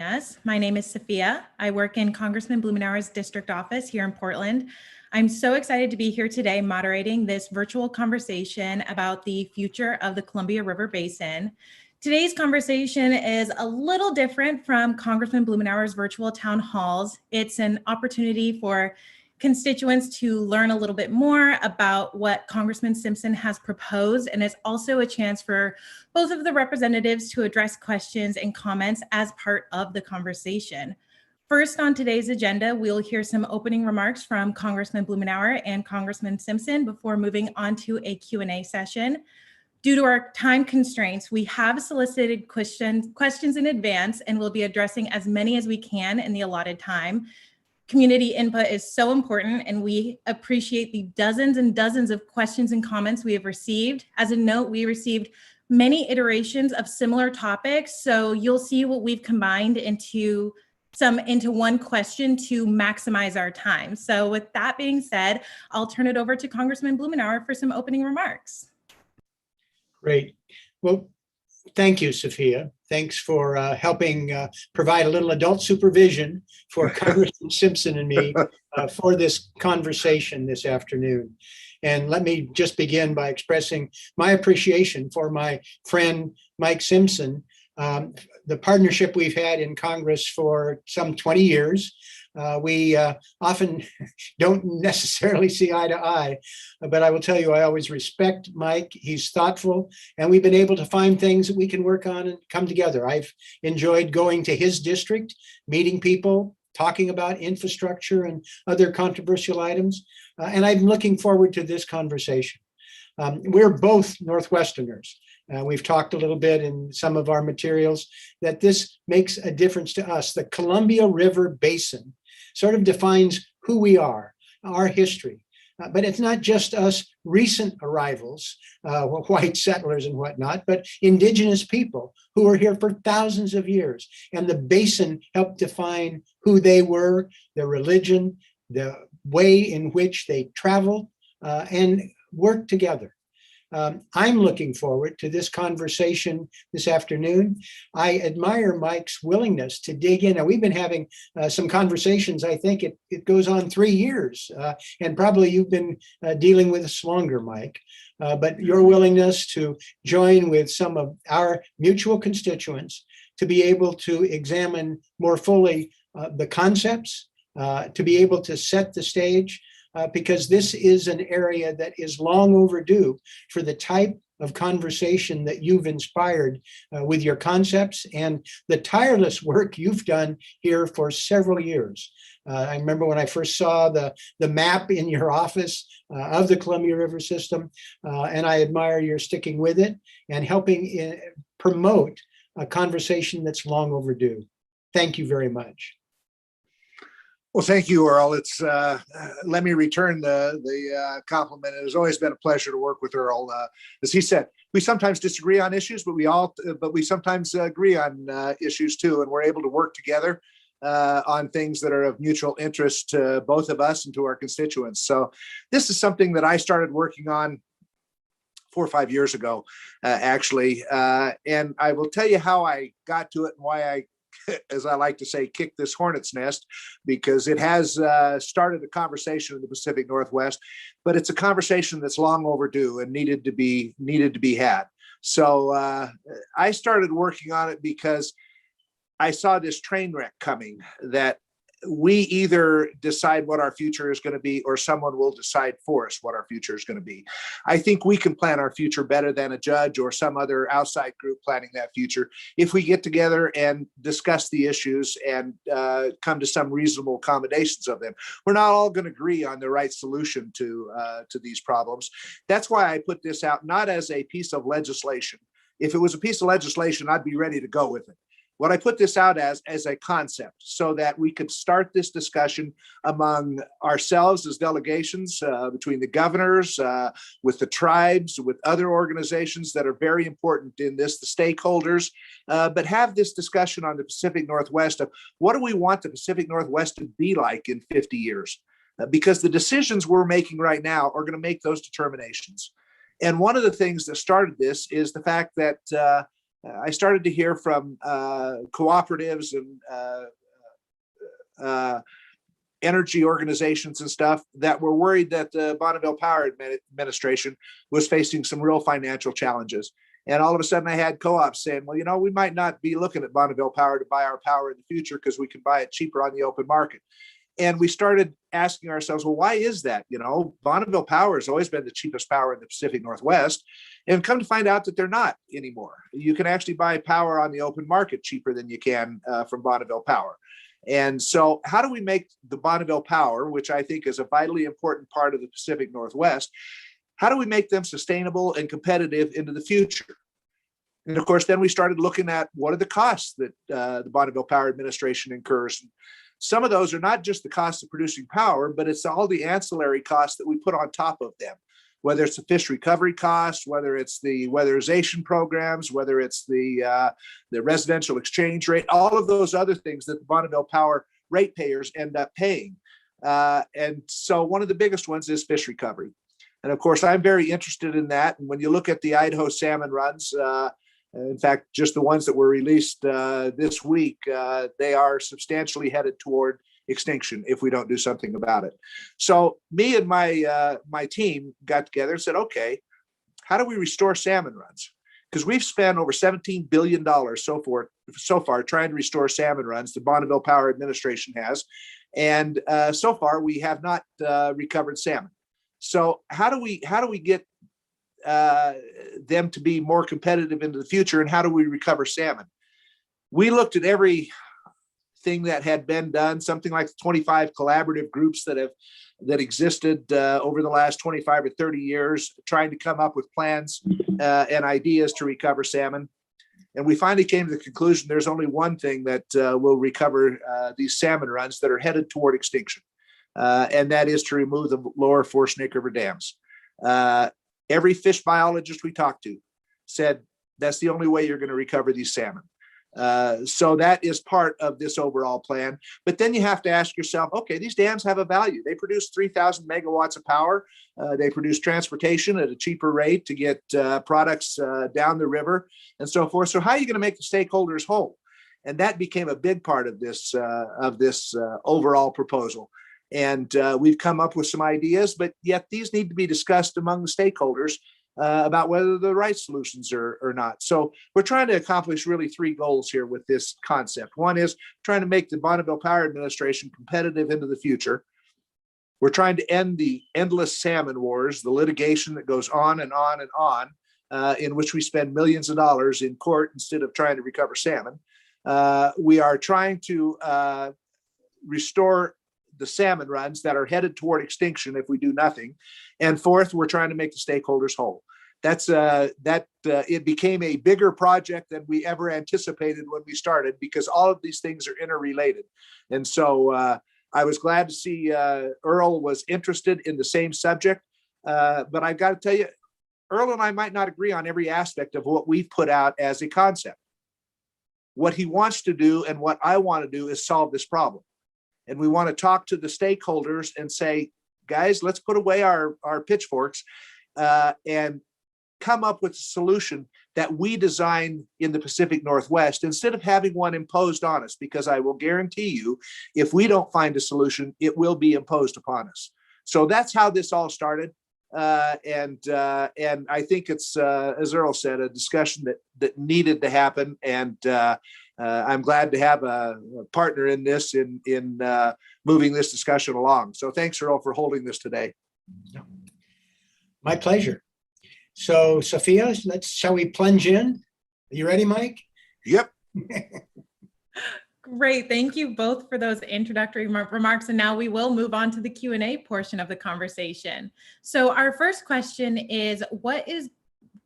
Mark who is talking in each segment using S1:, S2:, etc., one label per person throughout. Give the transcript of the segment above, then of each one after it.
S1: us. My name is Sophia. I work in Congressman Blumenauer's district office here in Portland. I'm so excited to be here today moderating this virtual conversation about the future of the Columbia River Basin. Today's conversation is a little different from Congressman Blumenauer's virtual town halls. It's an opportunity for constituents to learn a little bit more about what Congressman Simpson has proposed, and it's also a chance for both of the representatives to address questions and comments as part of the conversation. First on today's agenda, we'll hear some opening remarks from Congressman Blumenauer and Congressman Simpson before moving on to a Q&A session. Due to our time constraints, we have solicited questions in advance, and we'll be addressing as many as we can in the allotted time. Community input is so important, and we appreciate the dozens and dozens of questions and comments we have received. As a note, we received many iterations of similar topics, so you'll see what we've combined into one question to maximize our time. So with that being said, I'll turn it over to Congressman Blumenauer for some opening remarks.
S2: Great. Well, thank you, Sophia. Thanks for helping provide a little adult supervision for Congressman Simpson and me for this conversation this afternoon. And let me just begin by expressing my appreciation for my friend, Mike Simpson, the partnership we've had in Congress for some 20 years. We often don't necessarily see eye to eye, but I will tell you, I always respect Mike. He's thoughtful, and we've been able to find things that we can work on and come together. I've enjoyed going to his district, meeting people, talking about infrastructure and other controversial items, and I'm looking forward to this conversation. We're both Northwesterners. We've talked a little bit in some of our materials that this makes a difference to us. The Columbia River Basin sort of defines who we are, our history. But it's not just us recent arrivals, white settlers and whatnot, but indigenous people who were here for thousands of years. And the basin helped define who they were, their religion, the way in which they traveled and worked together. I'm looking forward to this conversation this afternoon. I admire Mike's willingness to dig in. Now, we've been having some conversations. I think it goes on 3 years, and probably you've been dealing with us longer, Mike. But your willingness to join with some of our mutual constituents to be able to examine more fully the concepts, to be able to set the stage, because this is an area that is long overdue for the type of conversation that you've inspired with your concepts and the tireless work you've done here for several years. I remember when I first saw the map in your office of the Columbia River system, and I admire your sticking with it and helping promote a conversation that's long overdue. Thank you very much.
S3: Well, thank you, Earl. It's let me return the compliment. It has always been a pleasure to work with Earl. As he said, we sometimes disagree on issues, but we sometimes agree on issues too, and we're able to work together on things that are of mutual interest to both of us and to our constituents. So this is something that I started working on 4 or 5 years ago, actually, and I will tell you how I got to it and why I, as I like to say, kick this hornet's nest, because it has started a conversation in the Pacific Northwest, but it's a conversation that's long overdue and needed to be had. So I started working on it because I saw this train wreck coming, that we either decide what our future is going to be or someone will decide for us what our future is going to be. I think we can plan our future better than a judge or some other outside group planning that future if we get together and discuss the issues and come to some reasonable accommodations of them. We're not all going to agree on the right solution to these problems. That's why I put this out, not as a piece of legislation. If it was a piece of legislation, I'd be ready to go with it. What I put this out as a concept so that we could start this discussion among ourselves as delegations, between the governors, with the tribes, with other organizations that are very important in this, the stakeholders, but have this discussion on the Pacific Northwest of what do we want the Pacific Northwest to be like in 50 years? Because the decisions we're making right now are going to make those determinations. And one of the things that started this is the fact that I started to hear from cooperatives and energy organizations and stuff that were worried that the Bonneville Power Administration was facing some real financial challenges. And all of a sudden I had co-ops saying, well, we might not be looking at Bonneville Power to buy our power in the future because we can buy it cheaper on the open market. And we started asking ourselves, well, why is that? Bonneville Power has always been the cheapest power in the Pacific Northwest. And come to find out that they're not anymore. You can actually buy power on the open market cheaper than you can from Bonneville Power. And so how do we make the Bonneville Power, which I think is a vitally important part of the Pacific Northwest, how do we make them sustainable and competitive into the future? And of course, then we started looking at what are the costs that the Bonneville Power Administration incurs. Some of those are not just the cost of producing power, but it's all the ancillary costs that we put on top of them, whether it's the fish recovery costs, whether it's the weatherization programs, whether it's the residential exchange rate, all of those other things that the Bonneville Power ratepayers end up paying. And so one of the biggest ones is fish recovery. And of course, I'm very interested in that. And when you look at the Idaho salmon runs, in fact, just the ones that were released this week, they are substantially headed toward extinction if we don't do something about it. So me and my team got together and said, okay, how do we restore salmon runs? Because we've spent over $17 billion so far trying to restore salmon runs. The Bonneville Power Administration has. And so far, we have not recovered salmon. So how do we get them to be more competitive into the future, and how do we recover salmon? We looked at everything that had been done, something like 25 collaborative groups that existed over the last 25 or 30 years, trying to come up with plans and ideas to recover salmon. And we finally came to the conclusion there's only one thing that will recover these salmon runs that are headed toward extinction, and that is to remove the lower Four Snake River dams. Every fish biologist we talked to said that's the only way you're going to recover these salmon. So that is part of this overall plan. But then you have to ask yourself, okay, these dams have a value. They produce 3,000 megawatts of power. They produce transportation at a cheaper rate to get products down the river and so forth. So how are you going to make the stakeholders whole? And that became a big part of this overall proposal. And we've come up with some ideas, but yet these need to be discussed among the stakeholders about whether the right solutions or not. So we're trying to accomplish really three goals here with this concept. One is trying to make the Bonneville Power Administration competitive into the future. We're trying to end the endless salmon wars, the litigation that goes on and on and on, in which we spend millions of dollars in court instead of trying to recover salmon. We are trying to restore the salmon runs that are headed toward extinction if we do nothing. And fourth, we're trying to make the stakeholders whole. It became a bigger project than we ever anticipated when we started, because all of these things are interrelated. And so I was glad to see Earl was interested in the same subject. But I've got to tell you, Earl and I might not agree on every aspect of what we've put out as a concept. What he wants to do and what I want to do is solve this problem. And we want to talk to the stakeholders and say, guys, let's put away our pitchforks and come up with a solution that we design in the Pacific Northwest instead of having one imposed on us, because I will guarantee you, if we don't find a solution, it will be imposed upon us. So that's how this all started. And I think it's, as Earl said, a discussion that needed to happen. And I'm glad to have a partner in this, in moving this discussion along. So thanks, Earl, for holding this today.
S2: My pleasure. So Sophia, shall we plunge in? Are you ready, Mike?
S3: Yep.
S1: Great. Thank you both for those introductory remarks. And now we will move on to the Q&A portion of the conversation. So our first question is, what is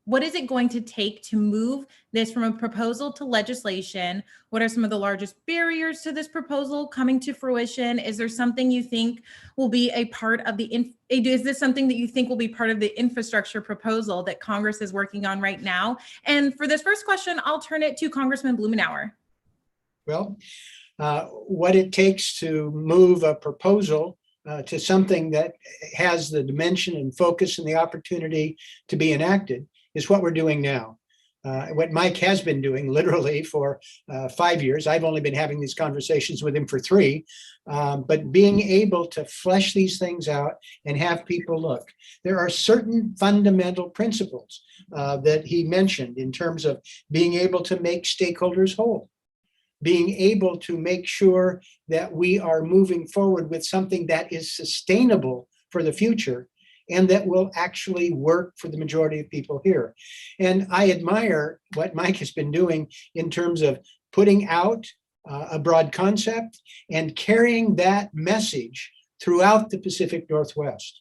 S1: it going to take to move this from a proposal to legislation? What are some of the largest barriers to this proposal coming to fruition? Is there something you think will be a part of is this something that you think will be part of the infrastructure proposal that Congress is working on right now? And for this first question, I'll turn it to Congressman Blumenauer.
S2: Well, what it takes to move a proposal to something that has the dimension and focus and the opportunity to be enacted is what we're doing now. what Mike has been doing literally for 5 years. I've only been having these conversations with him for 3, but being able to flesh these things out and have people look. There are certain fundamental principles that he mentioned in terms of being able to make stakeholders whole, being able to make sure that we are moving forward with something that is sustainable for the future and that will actually work for the majority of people here. And I admire what Mike has been doing in terms of putting out a broad concept and carrying that message throughout the Pacific Northwest.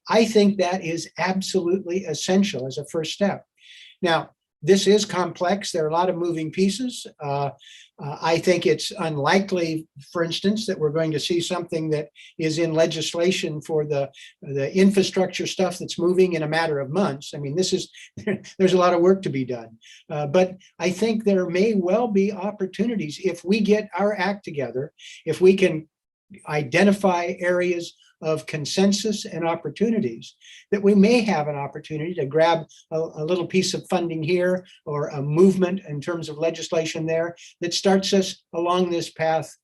S2: I think that is absolutely essential as a first step. Now, this is complex. There are a lot of moving pieces. I think it's unlikely, for instance, that we're going to see something that is in legislation for the infrastructure stuff that's moving in a matter of months. I mean, there's a lot of work to be done. But I think there may well be opportunities if we get our act together, if we can identify areas of consensus and opportunities, that we may have an opportunity to grab a little piece of funding here or a movement in terms of legislation there that starts us along this path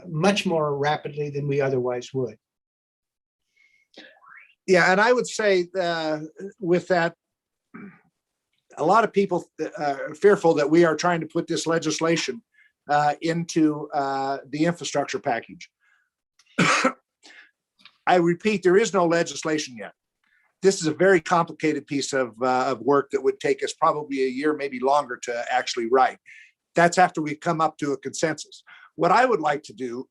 S2: much more rapidly than we otherwise would.
S3: Yeah, and I would say with that, a lot of people are fearful that we are trying to put this legislation into the infrastructure package. I repeat, there is no legislation yet. This is a very complicated piece of work that would take us probably a year, maybe longer, to actually write. That's after we come up to a consensus. What I would like to do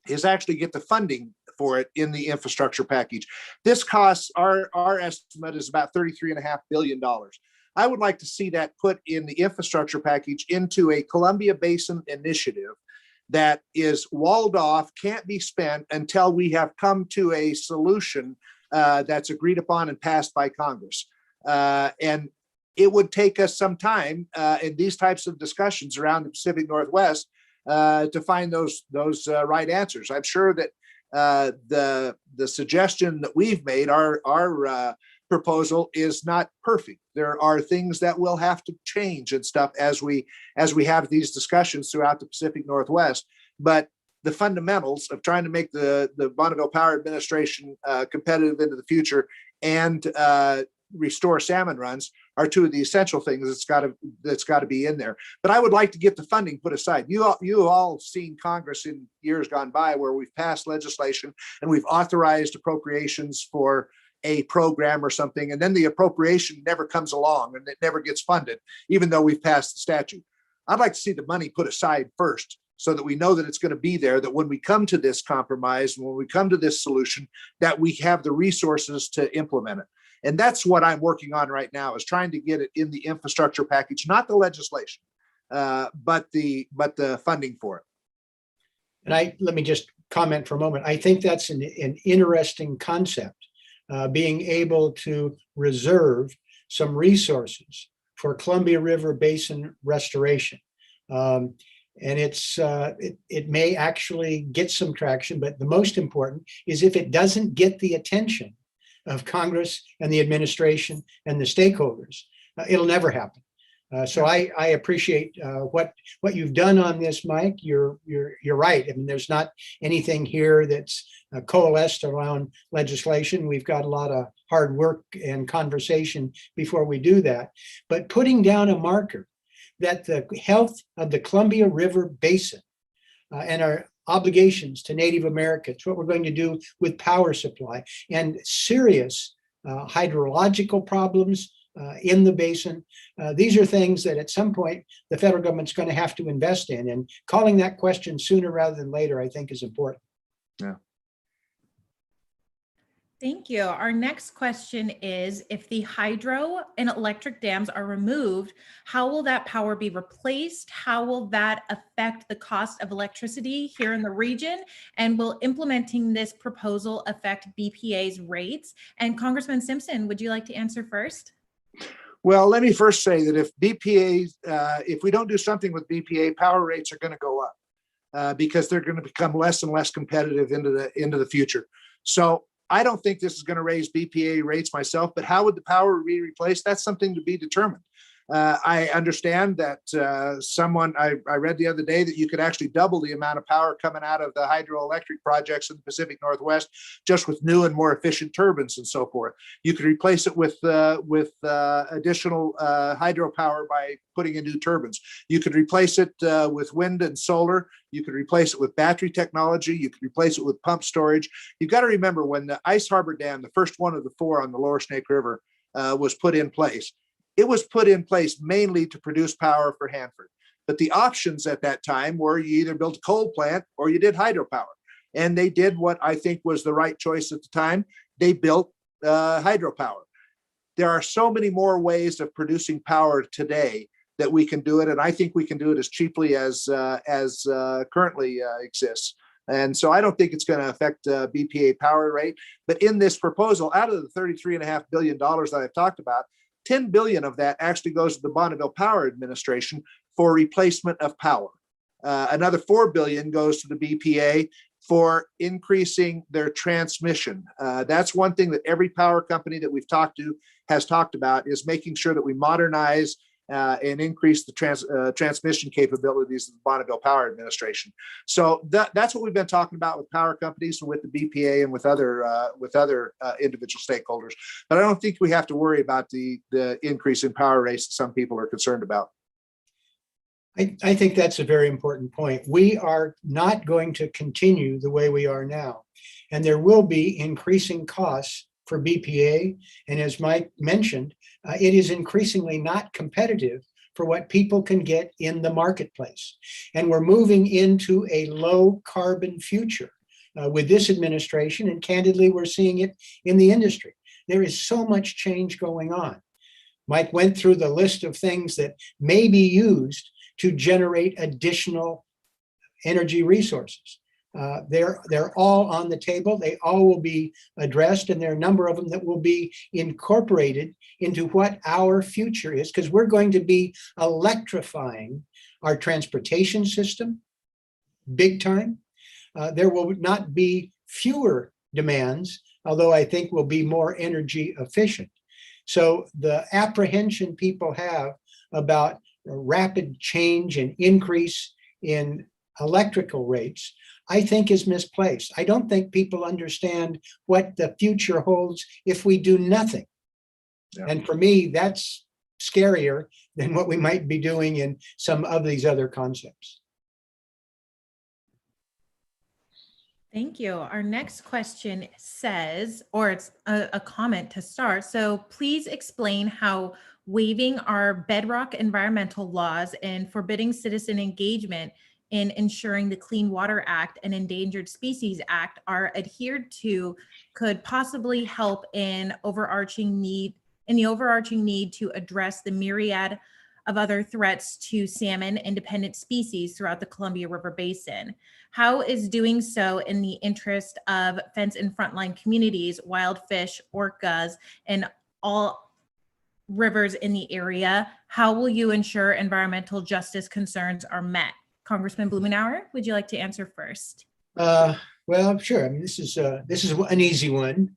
S3: is actually get the funding for it in the infrastructure package. This costs, our estimate is about $33.5 billion. I would like to see that put in the infrastructure package into a Columbia Basin initiative that is walled off, can't be spent until we have come to a solution that's agreed upon and passed by Congress. And it would take us some time in these types of discussions around the Pacific Northwest to find those right answers. I'm sure that the suggestion that we've made, our proposal, is not perfect. There are things that will have to change and stuff as we have these discussions throughout the Pacific Northwest. But the fundamentals of trying to make the Bonneville Power Administration competitive into the future and restore salmon runs are two of the essential things that's got to be in there. But I would like to get the funding put aside. You all seen Congress in years gone by where we've passed legislation and we've authorized appropriations for a program or something, and then the appropriation never comes along and it never gets funded, even though we've passed the statute. I'd like to see the money put aside first so that we know that it's going to be there, that when we come to this compromise, when we come to this solution, that we have the resources to implement it. And that's what I'm working on right now, is trying to get it in the infrastructure package, not the legislation, but the funding for it.
S2: And let me just comment for a moment. I think that's an interesting concept. Being able to reserve some resources for Columbia River Basin restoration. And it may actually get some traction, but the most important is if it doesn't get the attention of Congress and the administration and the stakeholders, it'll never happen. So I appreciate what you've done on this, Mike. You're right. I mean, there's not anything here that's coalesced around legislation. We've got a lot of hard work and conversation before we do that. But putting down a marker that the health of the Columbia River Basin and our obligations to Native Americans, what we're going to do with power supply and serious hydrological problems in the basin. These are things that at some point the federal government's going to have to invest in, and calling that question sooner rather than later, I think, is important.
S3: Yeah.
S1: Thank you. Our next question is, if the hydro and electric dams are removed, how will that power be replaced? How will that affect the cost of electricity here in the region? And will implementing this proposal affect BPA's rates? And Congressman Simpson, would you like to answer first?
S3: Well, let me first say that if we don't do something with BPA, power rates are going to go up because they're going to become less and less competitive into the future. So I don't think this is going to raise BPA rates myself, but how would the power be replaced? That's something to be determined. I understand that I read the other day that you could actually double the amount of power coming out of the hydroelectric projects in the Pacific Northwest just with new and more efficient turbines and so forth. You could replace it with additional hydropower by putting in new turbines. You could replace it with wind and solar. You could replace it with battery technology. You could replace it with pump storage. You've got to remember when the Ice Harbor Dam, the first one of the 4 on the Lower Snake River, was put in place. It was put in place mainly to produce power for Hanford. But the options at that time were you either built a coal plant or you did hydropower. And they did what I think was the right choice at the time. They built hydropower. There are so many more ways of producing power today that we can do it. And I think we can do it as cheaply as currently exists. And so I don't think it's going to affect BPA power rate. But in this proposal, out of the $33.5 billion that I've talked about, 10 billion of that actually goes to the Bonneville Power Administration for replacement of power. Another 4 billion goes to the BPA for increasing their transmission. That's one thing that every power company that we've talked to has talked about, is making sure that we modernize and increase the transmission capabilities of the Bonneville Power Administration. So that's what we've been talking about with power companies and with the BPA and with other individual stakeholders. But I don't think we have to worry about the increase in power rates that some people are concerned about.
S2: I think that's a very important point. We are not going to continue the way we are now, and there will be increasing costs for BPA. And as Mike mentioned, it is increasingly not competitive for what people can get in the marketplace. And we're moving into a low carbon future with this administration. And candidly, we're seeing it in the industry. There is so much change going on. Mike went through the list of things that may be used to generate additional energy resources. They're all on the table. They all will be addressed, and there are a number of them that will be incorporated into what our future is, because we're going to be electrifying our transportation system big time. There will not be fewer demands, although I think we'll be more energy efficient. So the apprehension people have about rapid change and increase in electrical rates, I think is misplaced. I don't think people understand what the future holds if we do nothing. Yeah. And for me, that's scarier than what we might be doing in some of these other concepts.
S1: Thank you. Our next question says, or it's a comment to start. So please explain how waiving our bedrock environmental laws and forbidding citizen engagement in ensuring the Clean Water Act and Endangered Species Act are adhered to could possibly help in the overarching need to address the myriad of other threats to salmon independent species throughout the Columbia River Basin. How is doing so in the interest of fence and frontline communities, wild fish, orcas, and all rivers in the area? How will you ensure environmental justice concerns are met? Congressman Blumenauer, would you like to answer first?
S2: Well, sure. I mean, this is an easy one,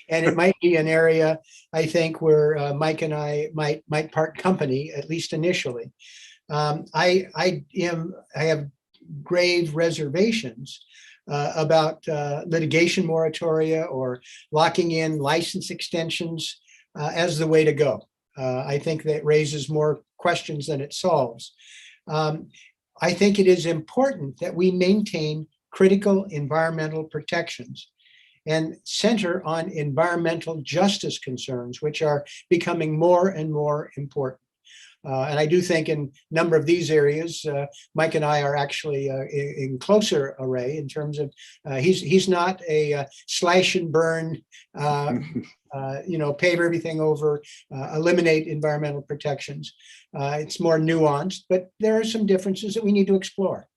S2: and it might be an area I think where Mike and I might part company, at least initially. I have grave reservations about litigation moratoria or locking in license extensions as the way to go. I think that raises more questions than it solves. I think it is important that we maintain critical environmental protections and center on environmental justice concerns, which are becoming more and more important. And I do think in a number of these areas, Mike and I are actually in closer array in terms of he's not a slash and burn, pave everything over, eliminate environmental protections. It's more nuanced, but there are some differences that we need to explore.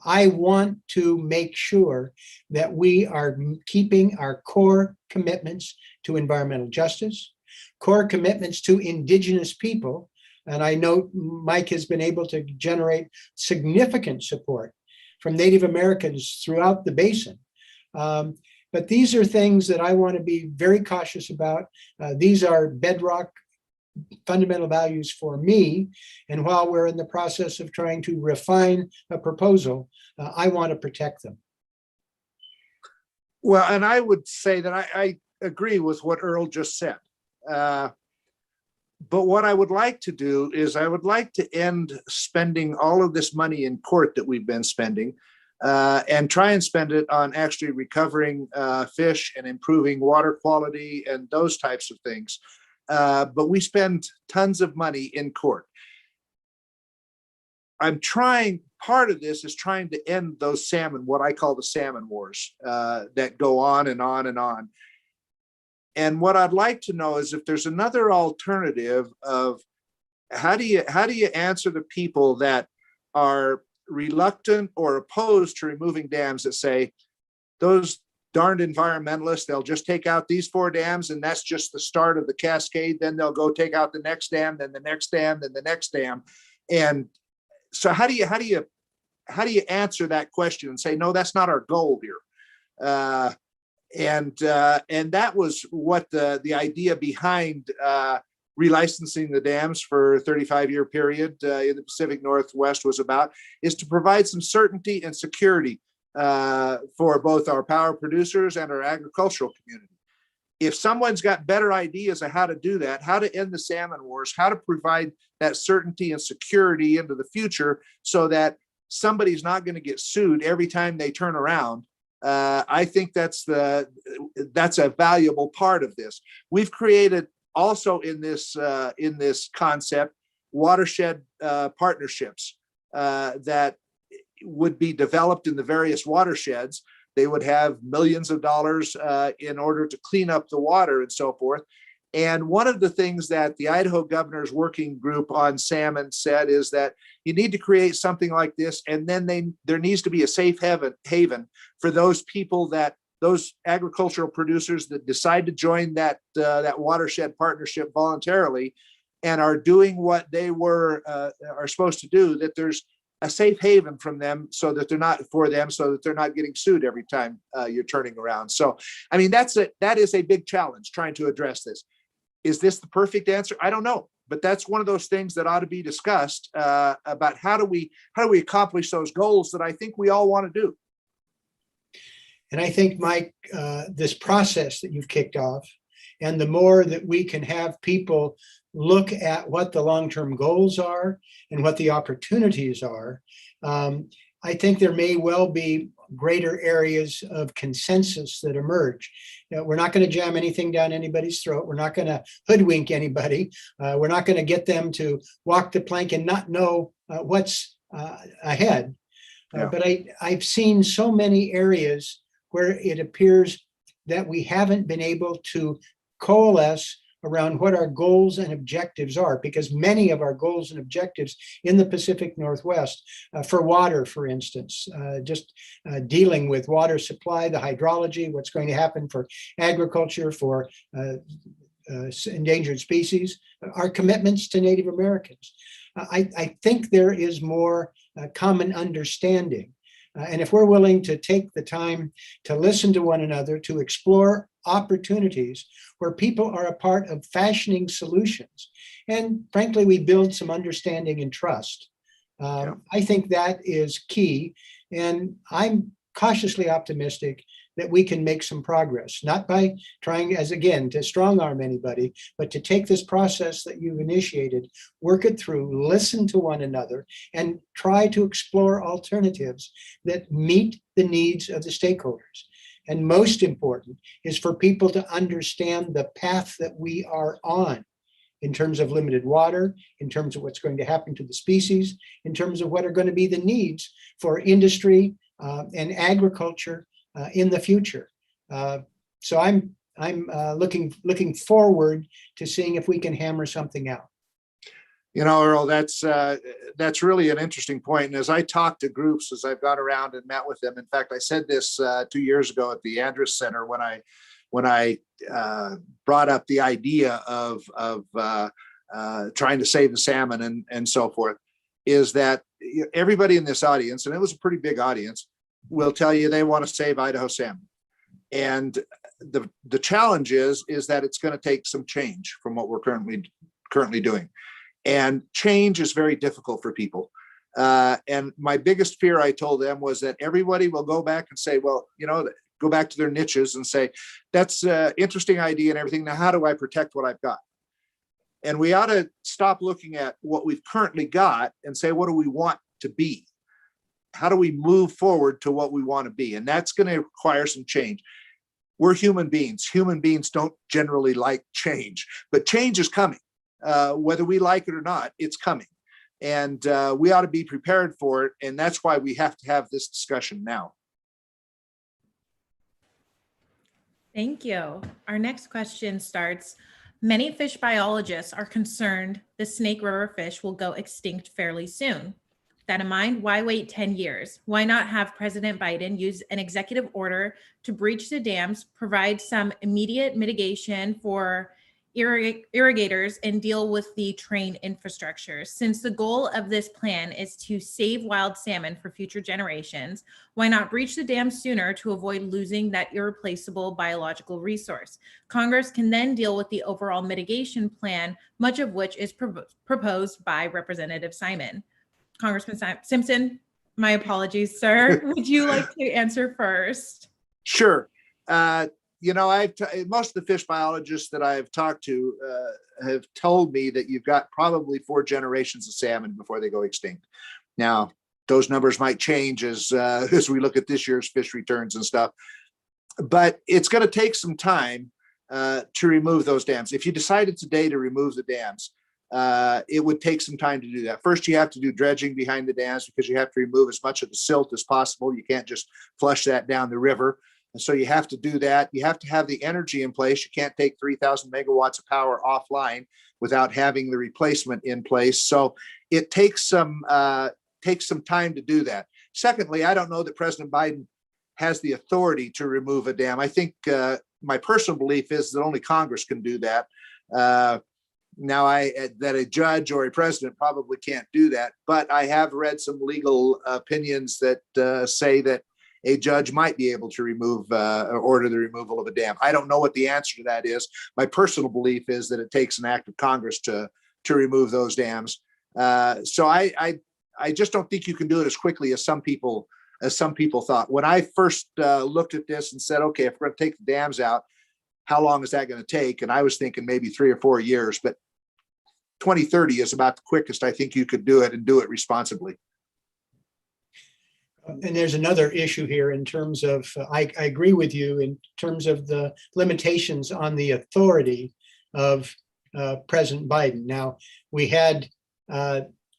S2: I want to make sure that we are keeping our core commitments to environmental justice, core commitments to Indigenous people. And I know Mike has been able to generate significant support from Native Americans throughout the basin. But these are things that I want to be very cautious about. These are bedrock fundamental values for me. And while we're in the process of trying to refine a proposal, I want to protect them.
S3: Well, and I would say that I agree with what Earl just said. But what I would like to do is I would like to end spending all of this money in court that we've been spending and try and spend it on actually recovering fish and improving water quality and those types of things. But we spend tons of money in court. Part of this is trying to end those salmon, what I call the salmon wars that go on and on and on. And what I'd like to know is if there's another alternative of how do you answer the people that are reluctant or opposed to removing dams, that say those darned environmentalists, they'll just take out these 4 dams and that's just the start of the cascade. Then they'll go take out the next dam, then the next dam, then the next dam. And so how do you answer that question and say, no, that's not our goal here? And that was what the idea behind relicensing the dams for a 35-year period in the Pacific Northwest was about, is to provide some certainty and security for both our power producers and our agricultural community. If someone's got better ideas of how to do that, how to end the salmon wars, how to provide that certainty and security into the future so that somebody's not going to get sued every time they turn around, I think that's a valuable part of this. We've created also in this concept watershed partnerships that would be developed in the various watersheds. They would have millions of dollars in order to clean up the water and so forth. And one of the things that the Idaho Governor's Working Group on Salmon said is that you need to create something like this, and then there needs to be a safe haven for those people, those agricultural producers that decide to join that watershed partnership voluntarily and are doing what they are supposed to do, that there's a safe haven from them so that they're not getting sued every time you're turning around. So, I mean, that is a big challenge trying to address this. Is this the perfect answer? I don't know, but that's one of those things that ought to be discussed about how do we accomplish those goals that I think we all want to do.
S2: And I think, Mike, this process that you've kicked off, and the more that we can have people look at what the long-term goals are and what the opportunities are, I think there may well be greater areas of consensus that emerge. You know, we're not going to jam anything down anybody's throat. We're not going to hoodwink anybody. We're not going to get them to walk the plank and not know what's ahead.
S3: Yeah.
S2: But I've seen so many areas where it appears that we haven't been able to coalesce around what our goals and objectives are, because many of our goals and objectives in the Pacific Northwest, for water, for instance, just dealing with water supply, the hydrology, what's going to happen for agriculture, for endangered species, our commitments to Native Americans. I think there is more common understanding. And if we're willing to take the time to listen to one another, to explore opportunities where people are a part of fashioning solutions, and frankly, we build some understanding and trust. I think that is key. And I'm cautiously optimistic that we can make some progress, not by trying, as again, to strong arm anybody, but to take this process that you've initiated, work it through, listen to one another, and try to explore alternatives that meet the needs of the stakeholders. And most important is for people to understand the path that we are on in terms of limited water, in terms of what's going to happen to the species, in terms of what are going to be the needs for industry and agriculture in the future. So I'm looking forward to seeing if we can hammer something out.
S3: You know, Earl, that's really an interesting point. And as I talk to groups, as I've gone around and met with them, in fact, I said this 2 years ago at the Andrus Center when I brought up the idea of trying to save the salmon and so forth, is that everybody in this audience, and it was a pretty big audience, will tell you they want to save Idaho salmon. And the challenge is that it's going to take some change from what we're currently currently doing. And change is very difficult for people. And my biggest fear, I told them, was that everybody will go back and say, well, go back to their niches and say, that's an interesting idea and everything. Now, how do I protect what I've got? And we ought to stop looking at what we've currently got and say, what do we want to be? How do we move forward to what we want to be? And that's going to require some change. We're human beings. Human beings don't generally like change, but change is coming. Whether we like it or not, it's coming. And we ought to be prepared for it. And that's why we have to have this discussion now.
S1: Thank you. Our next question starts, many fish biologists are concerned the Snake River fish will go extinct fairly soon. With that in mind, why wait 10 years? Why not have President Biden use an executive order to breach the dams, provide some immediate mitigation for irrigators, and deal with the train infrastructure? Since the goal of this plan is to save wild salmon for future generations, why not breach the dam sooner to avoid losing that irreplaceable biological resource? Congress can then deal with the overall mitigation plan, much of which is proposed by Representative Simon. Congressman Simpson, my apologies, sir. Would you like to answer first?
S3: Sure. Most of the fish biologists that I've talked to have told me that you've got probably 4 generations of salmon before they go extinct. Now, those numbers might change as we look at this year's fish returns and stuff, but it's going to take some time to remove those dams. If you decided today to remove the dams, it would take some time to do that. First, you have to do dredging behind the dams because you have to remove as much of the silt as possible. You can't just flush that down the river. And so you have to do that. You have to have the energy in place. You can't take 3,000 megawatts of power offline without having the replacement in place. So it takes some time to do that. Secondly, I don't know that President Biden has the authority to remove a dam. I think my personal belief is that only Congress can do that. That a judge or a president probably can't do that, but I have read some legal opinions that say that a judge might be able to remove or order the removal of a dam. I don't know what the answer to that is. My personal belief is that it takes an act of Congress to remove those dams. So I just don't think you can do it as quickly as some people thought. When I first looked at this and said, okay, if we're going to take the dams out, how long is that going to take? And I was thinking maybe 3 or 4 years, but 2030 is about the quickest I think you could do it, and do it responsibly.
S2: And there's another issue here in terms of, I agree with you in terms of the limitations on the authority of President Biden. Now, we had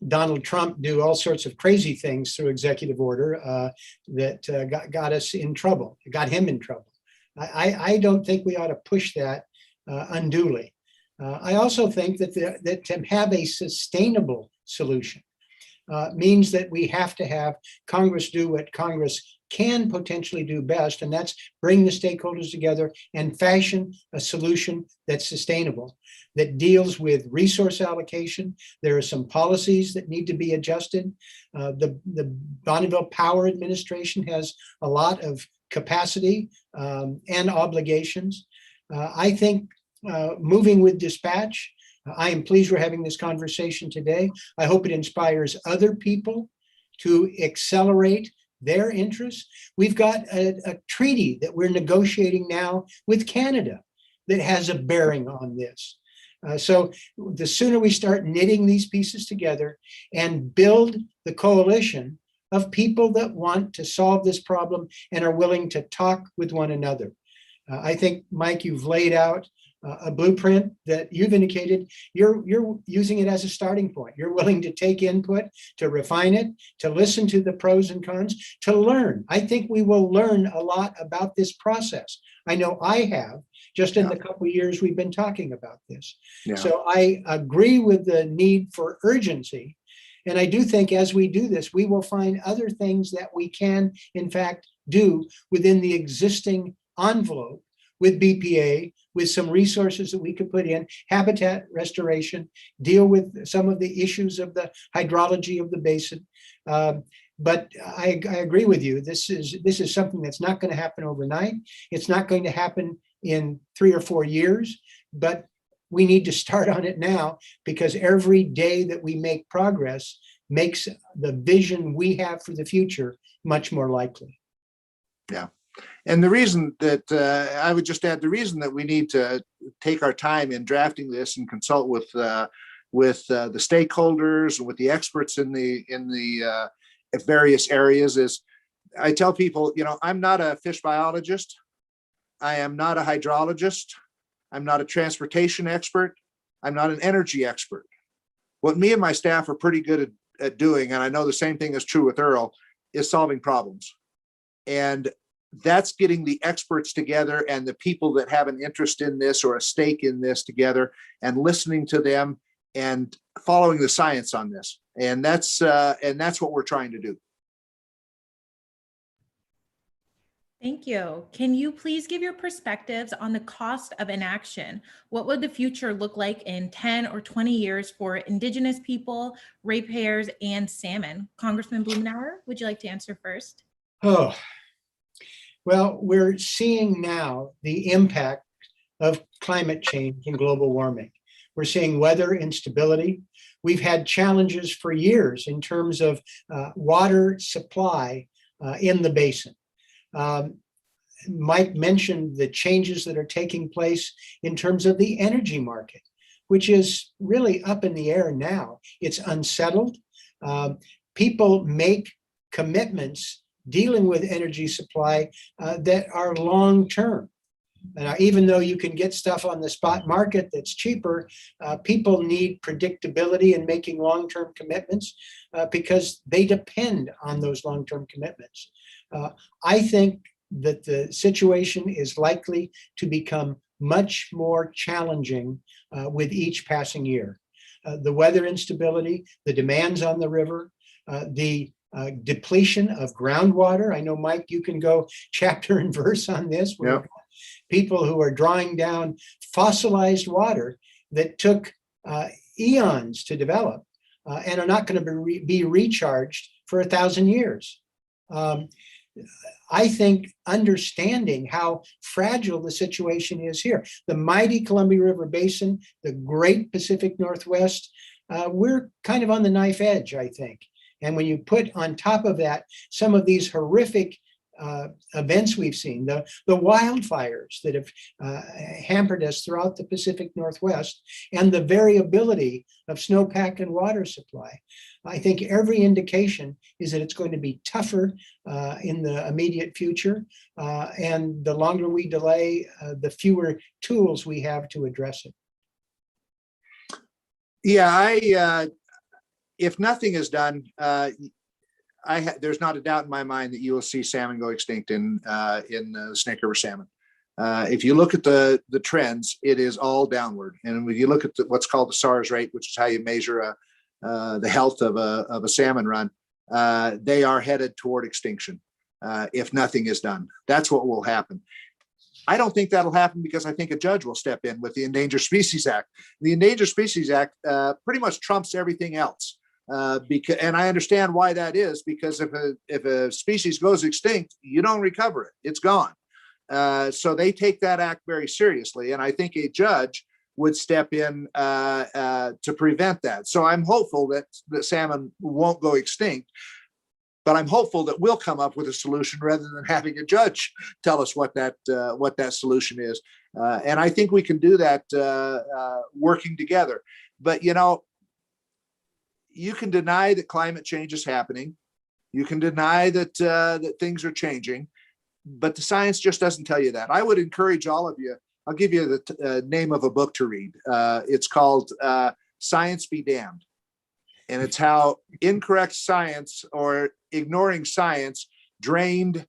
S2: Donald Trump do all sorts of crazy things through executive order that got us in trouble, got him in trouble. I don't think we ought to push that unduly. I also think that to have a sustainable solution means that we have to have Congress do what Congress can potentially do best, and that's bring the stakeholders together and fashion a solution that's sustainable, that deals with resource allocation. There are some policies that need to be adjusted. The Bonneville Power Administration has a lot of capacity and obligations. I think moving with dispatch, I am pleased we're having this conversation today. I hope it inspires other people to accelerate their interests. We've got a treaty that we're negotiating now with Canada that has a bearing on this. So the sooner we start knitting these pieces together and build the coalition of people that want to solve this problem and are willing to talk with one another. I think, Mike, you've laid out a blueprint that you've indicated you're using it as a starting point. You're willing to take input, to refine it, to listen to the pros and cons, to learn. I think we will learn a lot about this process. I know I have, just in the couple of years we've been talking about this. Yeah. So I agree with the need for urgency. And I do think as we do this, we will find other things that we can, in fact, do within the existing envelope with BPA, with some resources that we could put in, habitat restoration, deal with some of the issues of the hydrology of the basin. But I agree with you. This is something that's not going to happen overnight. It's not going to happen in 3 or 4 years, but we need to start on it now, because every day that we make progress makes the vision we have for the future much more likely.
S3: Yeah. And the reason that I would just add, the reason that we need to take our time in drafting this and consult with the stakeholders and with the experts in the various areas is, I tell people, I'm not a fish biologist. I am not a hydrologist. I'm not a transportation expert. I'm not an energy expert. What me and my staff are pretty good at doing, and I know the same thing is true with Earl, is solving problems. And that's getting the experts together and the people that have an interest in this or a stake in this together and listening to them and following the science on this. And that's what we're trying to do.
S1: Thank you. Can you please give your perspectives on the cost of inaction? What would the future look like in 10 or 20 years for Indigenous people, ratepayers, and salmon? Congressman Blumenauer, would you like to answer first?
S2: Oh, well, we're seeing now the impact of climate change and global warming. We're seeing weather instability. We've had challenges for years in terms of water supply in the basin. Mike mentioned the changes that are taking place in terms of the energy market, which is really up in the air now. It's unsettled. People make commitments dealing with energy supply that are long-term. Now, even though you can get stuff on the spot market that's cheaper, people need predictability in making long-term commitments because they depend on those long-term commitments. I think that the situation is likely to become much more challenging with each passing year. The weather instability, the demands on the river, the depletion of groundwater. I know, Mike, you can go chapter and verse on this.
S3: Yeah.
S2: People who are drawing down fossilized water that took eons to develop and are not going to be recharged for 1,000 years. I think understanding how fragile the situation is here, the mighty Columbia River Basin, the great Pacific Northwest, we're kind of on the knife edge, I think. And when you put on top of that some of these horrific events we've seen, the wildfires that have hampered us throughout the Pacific Northwest, and the variability of snowpack and water supply, I think every indication is that it's going to be tougher in the immediate future. And the longer we delay, the fewer tools we have to address it.
S3: Yeah, if nothing is done, there's not a doubt in my mind that you will see salmon go extinct in the Snake River salmon. If you look at the trends, it is all downward. And when you look at what's called the SARS rate, which is how you measure the health of a salmon run, they are headed toward extinction if nothing is done. That's what will happen. I don't think that'll happen because I think a judge will step in with the Endangered Species Act. The Endangered Species Act pretty much trumps everything else. And I understand why that is, because if a species goes extinct, you don't recover it; it's gone. So they take that act very seriously, and I think a judge would step in to prevent that. So I'm hopeful that the salmon won't go extinct, but I'm hopeful that we'll come up with a solution rather than having a judge tell us what that solution is. And I think we can do that working together. But you can deny that climate change is happening. You can deny that that things are changing, but the science just doesn't tell you that. I would encourage all of you. I'll give you the name of a book to read. It's called Science Be Damned. And it's how incorrect science or ignoring science drained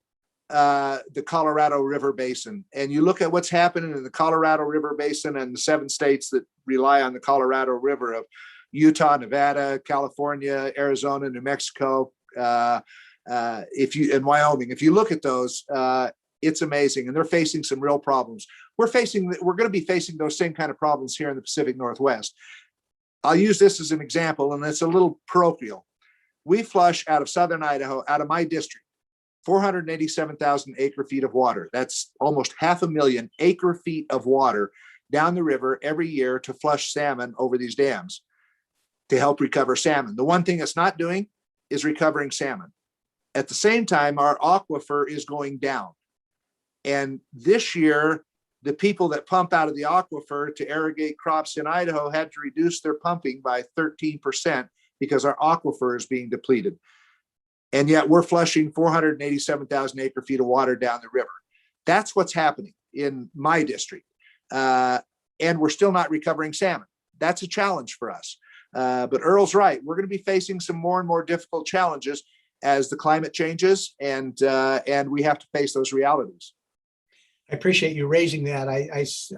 S3: the Colorado River Basin. And you look at what's happening in the Colorado River Basin and the 7 states that rely on the Colorado River of Utah, Nevada, California, Arizona, New Mexico, and Wyoming. If you look at those, it's amazing. And they're facing some real problems. We're going to be facing those same kind of problems here in the Pacific Northwest. I'll use this as an example, and it's a little parochial. We flush out of southern Idaho, out of my district, 487,000 acre feet of water. That's almost 500,000 acre feet of water down the river every year to flush salmon over these dams to help recover salmon. The one thing it's not doing is recovering salmon. At the same time, our aquifer is going down. And this year, the people that pump out of the aquifer to irrigate crops in Idaho had to reduce their pumping by 13% because our aquifer is being depleted. And yet we're flushing 487,000 acre feet of water down the river. That's what's happening in my district. And we're still not recovering salmon. That's a challenge for us. But Earl's right. We're going to be facing some more and more difficult challenges as the climate changes, and we have to face those realities.
S2: I appreciate you raising that.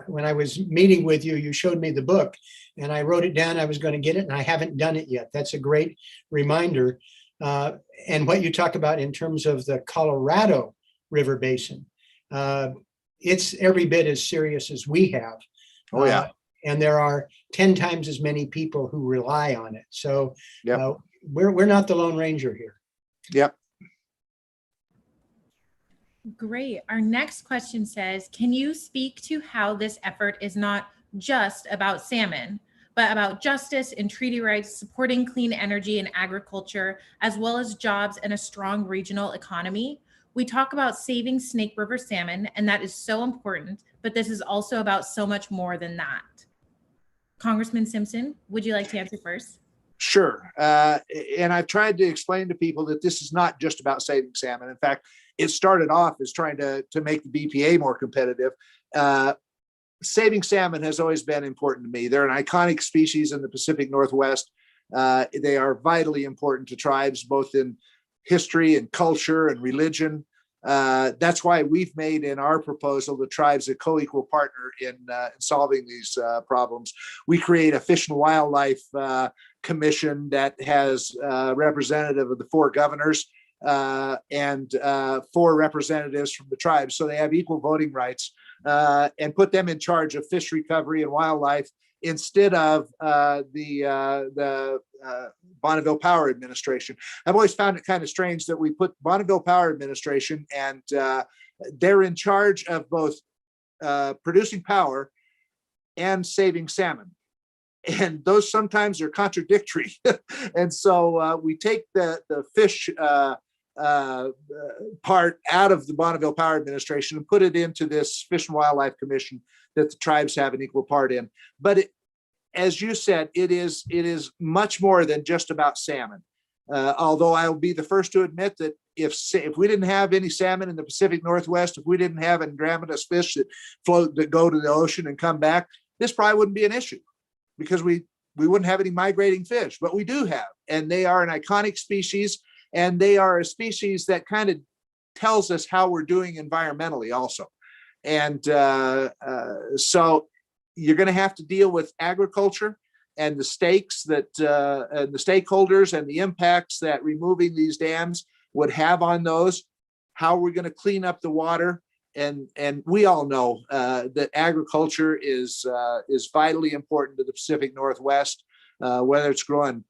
S2: When I was meeting with you, you showed me the book and I wrote it down. I was going to get it and I haven't done it yet. That's a great reminder. And what you talk about in terms of the Colorado River Basin, it's every bit as serious as we have.
S3: Oh, yeah.
S2: And there are 10 times as many people who rely on it. So
S3: yep.
S2: We're not the Lone Ranger here.
S3: Yep.
S1: Great. Our next question says, can you speak to how this effort is not just about salmon, but about justice and treaty rights, supporting clean energy and agriculture, as well as jobs and a strong regional economy? We talk about saving Snake River salmon, and that is so important, but this is also about so much more than that. Congressman Simpson, would you like to answer first?
S3: Sure. And I've tried to explain to people that this is not just about saving salmon. In fact, it started off as trying to make the BPA more competitive. Saving salmon has always been important to me. They're an iconic species in the Pacific Northwest. They are vitally important to tribes, both in history and culture and religion. That's why we've made in our proposal the tribes a co-equal partner in solving these problems. We create a Fish and Wildlife Commission that has a representative of the 4 governors and 4 representatives from the tribes, so they have equal voting rights, and put them in charge of fish recovery and wildlife instead of the Bonneville Power Administration. I've always found it kind of strange that we put Bonneville Power Administration and they're in charge of both producing power and saving salmon. And those sometimes are contradictory. And so we take the fish part out of the Bonneville Power Administration and put it into this Fish and Wildlife Commission that the tribes have an equal part in. But as you said, it is much more than just about salmon. Although I'll be the first to admit that if we didn't have any salmon in the Pacific Northwest, if we didn't have anadromous fish that float, that go to the ocean and come back, this probably wouldn't be an issue, because we wouldn't have any migrating fish. But we do have, and they are an iconic species, and they are a species that kind of tells us how we're doing environmentally also. And so you're going to have to deal with agriculture and the stakes that and the stakeholders and the impacts that removing these dams would have on those, how we're going to clean up the water. And we all know that agriculture is vitally important to the Pacific Northwest, whether it's growing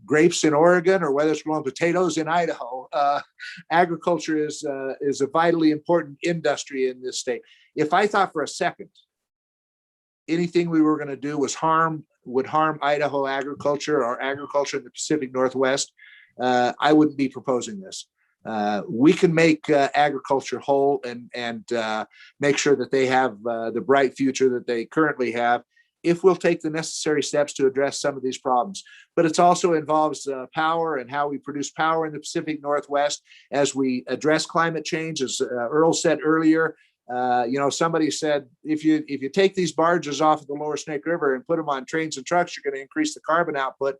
S3: grapes in Oregon or whether it's growing potatoes in Idaho. Agriculture is a vitally important industry in this state. If I thought for a second anything we were going to do would harm Idaho agriculture or agriculture in the Pacific Northwest, I wouldn't be proposing this. We can make agriculture whole and make sure that they have the bright future that they currently have, if we'll take the necessary steps to address some of these problems. But it also involves power and how we produce power in the Pacific Northwest as we address climate change. As Earl said earlier, somebody said, if you take these barges off of the lower Snake River and put them on trains and trucks, you're going to increase the carbon output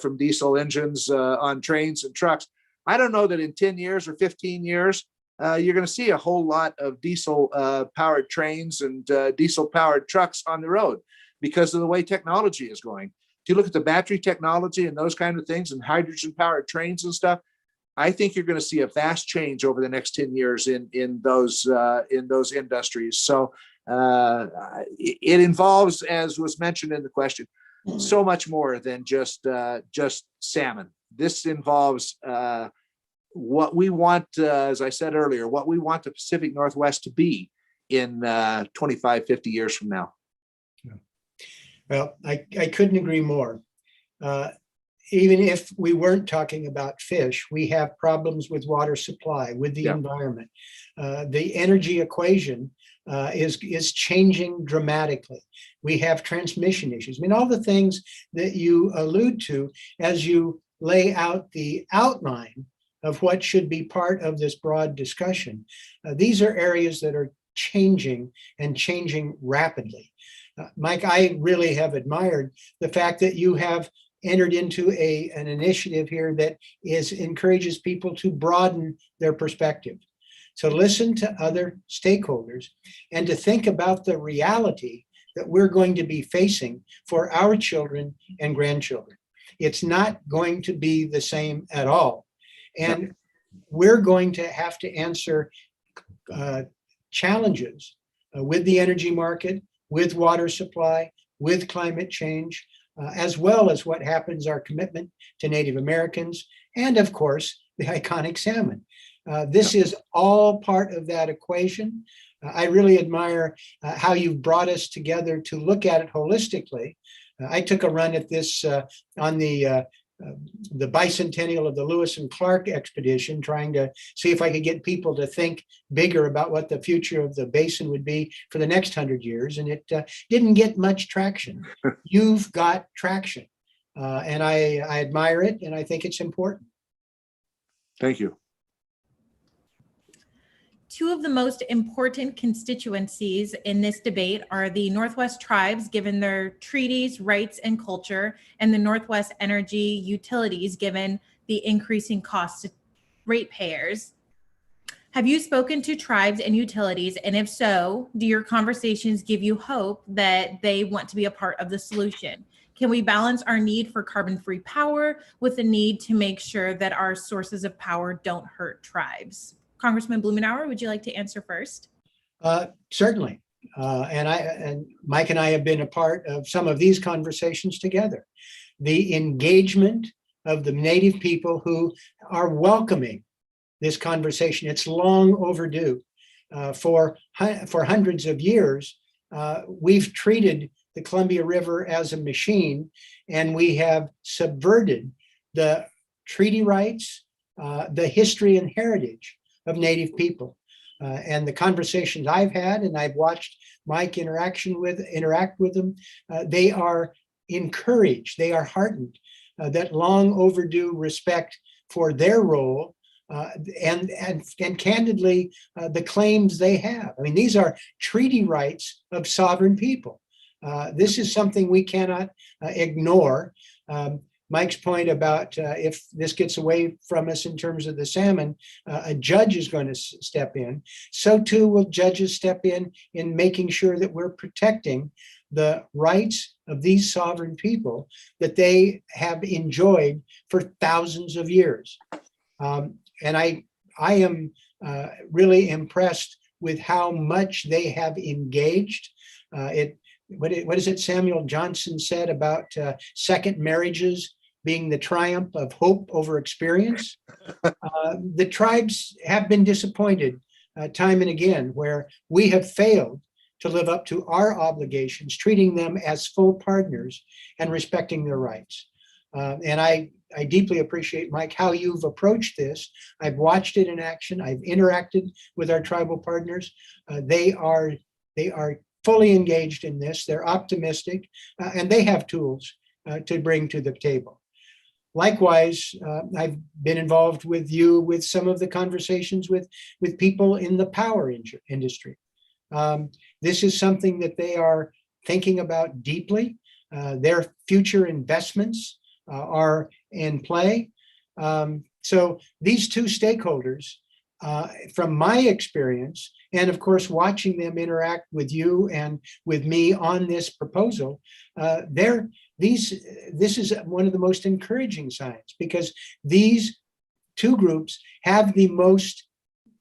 S3: from diesel engines on trains and trucks. I don't know that in 10 years or 15 years, you're going to see a whole lot of diesel powered trains and diesel powered trucks on the road because of the way technology is going. If you look at the battery technology and those kind of things and hydrogen powered trains and stuff, I think you're going to see a vast change over the next 10 years in those industries. So it involves, as was mentioned in the question, so much more than just salmon. This involves what we want, as I said earlier, what we want the Pacific Northwest to be. in 25, 50 years from now.
S2: Well, I couldn't agree more. Even if we weren't talking about fish, we have problems with water supply, with the environment. The energy equation is changing dramatically. We have transmission issues. I mean, all the things that you allude to as you lay out the outline of what should be part of this broad discussion. These are areas that are changing and changing rapidly. Mike, I really have admired the fact that you have entered into an initiative here that encourages people to broaden their perspective. So listen to other stakeholders and to think about the reality that we're going to be facing for our children and grandchildren. It's not going to be the same at all. And we're going to have to answer challenges with the energy market, with water supply, with climate change, as well as what happens, our commitment to Native Americans, and of course, the iconic salmon. This is all part of that equation. I really admire how you've brought us together to look at it holistically. I took a run at this on the bicentennial of the Lewis and Clark expedition, trying to see if I could get people to think bigger about what the future of the basin would be for the next 100 years. And it didn't get much traction. You've got traction. And I admire it, and I think it's important.
S3: Thank you.
S1: Two of the most important constituencies in this debate are the Northwest tribes, given their treaties, rights, and culture, and the Northwest energy utilities, given the increasing costs to ratepayers. Have you spoken to tribes and utilities? And if so, do your conversations give you hope that they want to be a part of the solution? Can we balance our need for carbon-free power with the need to make sure that our sources of power don't hurt tribes? Congressman Blumenauer, would you like to answer first?
S2: Certainly. And Mike and I have been a part of some of these conversations together. The engagement of the Native people who are welcoming this conversation. It's long overdue. For hundreds of years, we've treated the Columbia River as a machine, and we have subverted the treaty rights, the history and heritage of Native people. And the conversations I've had, and I've watched Mike interact with them, they are encouraged, they are heartened that long overdue respect for their role and candidly the claims they have. I mean, these are treaty rights of sovereign people. This is something we cannot ignore. Mike's point about if this gets away from us in terms of the salmon, a judge is going to step in. So too will judges step in making sure that we're protecting the rights of these sovereign people that they have enjoyed for thousands of years. And I am really impressed with how much they have engaged. What is it Samuel Johnson said about second marriages being the triumph of hope over experience? The tribes have been disappointed time and again, where we have failed to live up to our obligations, treating them as full partners and respecting their rights. And I deeply appreciate, Mike, how you've approached this. I've watched it in action. I've interacted with our tribal partners. They are fully engaged in this. They're optimistic, and they have tools to bring to the table. Likewise, I've been involved with you with some of the conversations with people in the power industry. This is something that they are thinking about deeply. Their future investments are in play. So these two stakeholders, from my experience, and of course, watching them interact with you and with me on this proposal, this is one of the most encouraging signs, because these two groups have the most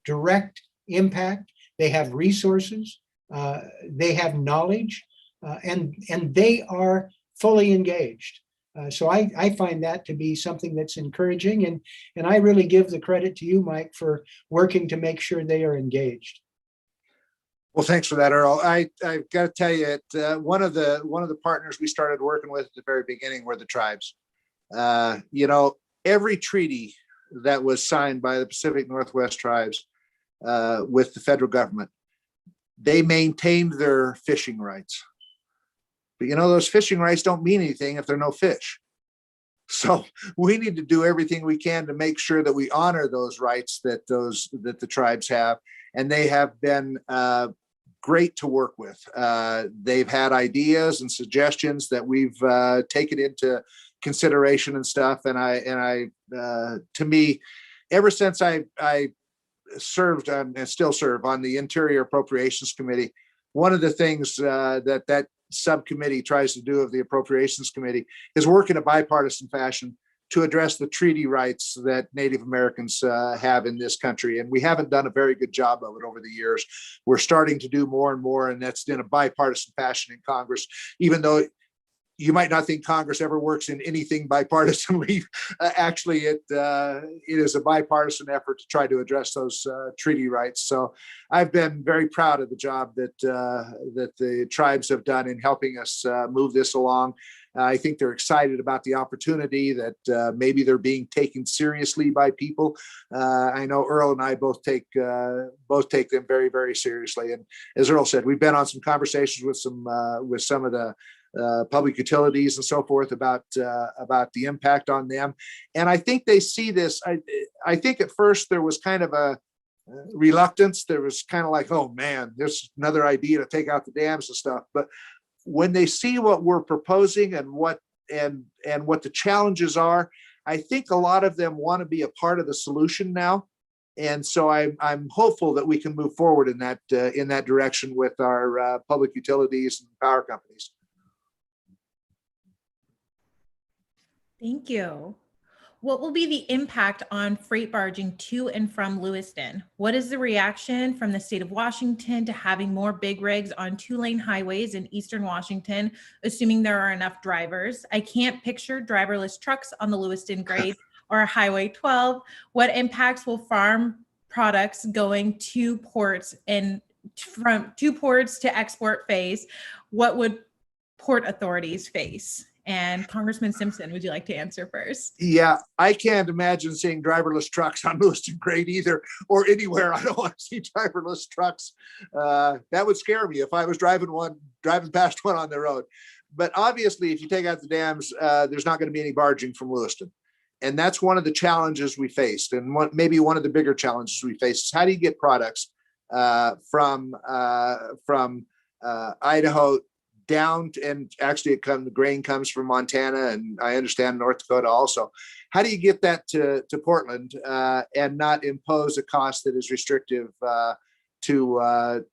S2: direct impact. They have resources, they have knowledge, and they are fully engaged. So I find that to be something that's encouraging, and I really give the credit to you, Mike, for working to make sure they are engaged.
S3: Well, thanks for that, Earl. I've got to tell you, one of the partners we started working with at the very beginning were the tribes. Every treaty that was signed by the Pacific Northwest tribes with the federal government, they maintained their fishing rights. But those fishing rights don't mean anything if there are no fish. So we need to do everything we can to make sure that we honor those rights that the tribes have, and they have been great to work with. They've had ideas and suggestions that we've taken into consideration and stuff. And to me, ever since I served and still serve on the Interior Appropriations Committee, one of the things that subcommittee tries to do of the Appropriations Committee is work in a bipartisan fashion to address the treaty rights that Native Americans have in this country. And we haven't done a very good job of it over the years. We're starting to do more and more, and that's in a bipartisan fashion in Congress, even though you might not think Congress ever works in anything bipartisanly. Actually, it is a bipartisan effort to try to address those treaty rights. So I've been very proud of the job that the tribes have done in helping us move this along. I think they're excited about the opportunity that maybe they're being taken seriously by people. I know Earl and I both take them very, very seriously. And as Earl said, we've been on some conversations with some of the public utilities and so forth about the impact on them. And I think they see this. I think at first there was kind of a reluctance. There was kind of like, oh man, there's another idea to take out the dams and stuff. But when they see what we're proposing and what the challenges are, I think a lot of them want to be a part of the solution now. And so I'm hopeful that we can move forward in that direction with our public utilities and power companies.
S1: Thank you. What will be the impact on freight barging to and from Lewiston? What is the reaction from the state of Washington to having more big rigs on 2-lane highways in Eastern Washington, assuming there are enough drivers? I can't picture driverless trucks on the Lewiston grade or Highway 12. What impacts will farm products going to ports and from two ports to export phase? What would port authorities face? And Congressman Simpson, would you like to answer first?
S3: Yeah, I can't imagine seeing driverless trucks on Lewiston Grade either, or anywhere. I don't want to see driverless trucks. That would scare me if I was driving past one on the road. But obviously, if you take out the dams, there's not going to be any barging from Lewiston. And that's one of the challenges we faced. And maybe one of the bigger challenges we faced is how do you get products from Idaho down and actually the grain comes from Montana and I understand North Dakota also. How do you get that to Portland and not impose a cost that is restrictive to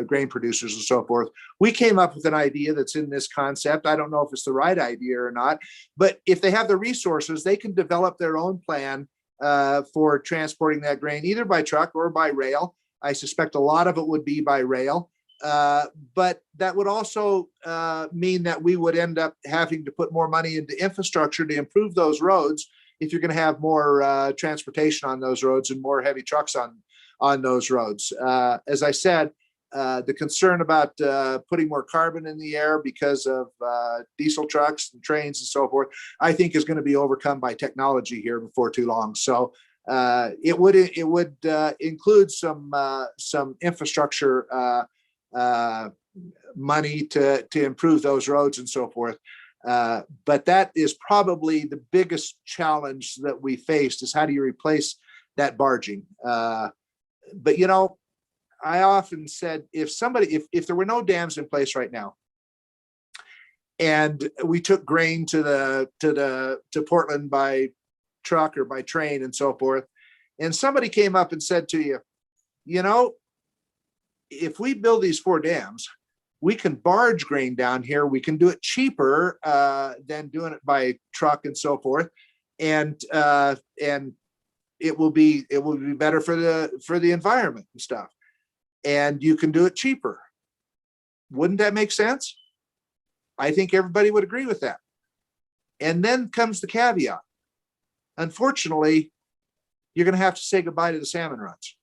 S3: grain producers and so forth? We came up with an idea that's in this concept. I don't know if it's the right idea or not, but if they have the resources, they can develop their own plan for transporting that grain either by truck or by rail. I suspect a lot of it would be by rail. But that would also mean that we would end up having to put more money into infrastructure to improve those roads if you're going to have more transportation on those roads and more heavy trucks on those roads. As I said, the concern about putting more carbon in the air because of diesel trucks and trains and so forth, I think is going to be overcome by technology here before too long. So it would include some infrastructure money to improve those roads and so forth. But that is probably the biggest challenge that we faced is how do you replace that barging? But I often said if there were no dams in place right now, and we took grain to Portland by truck or by train and so forth, and somebody came up and said to you, if we build these 4 dams, we can barge grain down here. We can do it cheaper than doing it by truck and so forth, and it will be better for the environment and stuff. And you can do it cheaper. Wouldn't that make sense? I think everybody would agree with that. And then comes the caveat. Unfortunately, you're going to have to say goodbye to the salmon runs.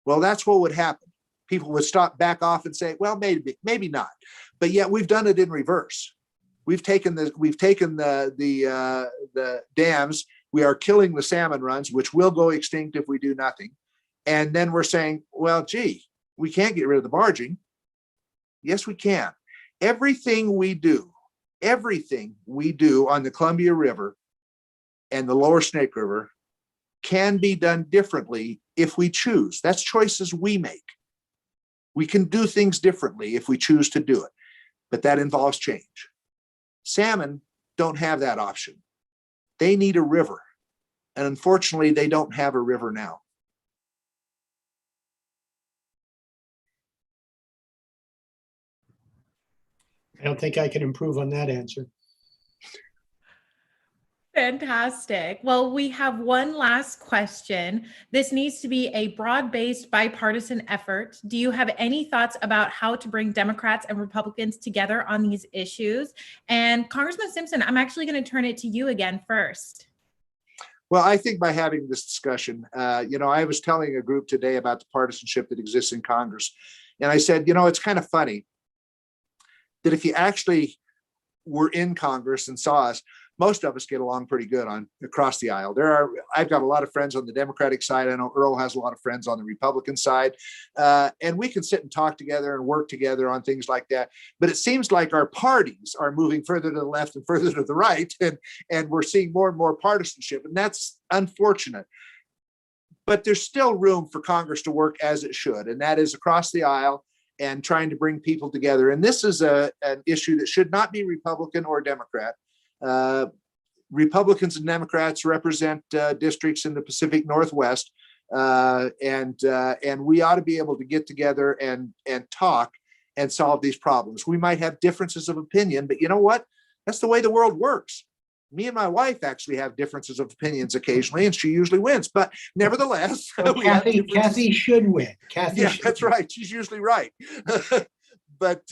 S3: Well, that's what would happen. people would back off and say, well, maybe not. But yet we've done it in reverse. We've taken the dams. We are killing the salmon runs, which will go extinct if we do nothing. And then we're saying, well, gee, we can't get rid of the barging. Yes, we can. Everything we do on the Columbia River and the lower Snake River can be done differently if we choose. That's choices we make. We can do things differently if we choose to do it, but that involves change. Salmon don't have that option. They need a river. And unfortunately, they don't have a river now.
S2: I don't think I can improve on that answer.
S1: Fantastic. Well, we have one last question. This needs to be a broad-based bipartisan effort. Do you have any thoughts about how to bring Democrats and Republicans together on these issues? And Congressman Simpson, I'm actually going to turn it to you again first.
S3: Well, I think by having this discussion, I was telling a group today about the partisanship that exists in Congress. And I said, it's kind of funny that if you actually were in Congress and saw us, most of us get along pretty good across the aisle. I've got a lot of friends on the Democratic side. I know Earl has a lot of friends on the Republican side. And we can sit and talk together and work together on things like that. But it seems like our parties are moving further to the left and further to the right. And we're seeing more and more partisanship. And that's unfortunate. But there's still room for Congress to work as it should. And that is across the aisle and trying to bring people together. And this is an issue that should not be Republican or Democrat. Republicans and Democrats represent districts in the Pacific Northwest, and we ought to be able to get together and talk and solve these problems. We might have differences of opinion, but you know what? That's the way the world works. Me and my wife actually have differences of opinions occasionally, and she usually wins. But nevertheless,
S2: well, Kathy should win.
S3: That's right. She's usually right. But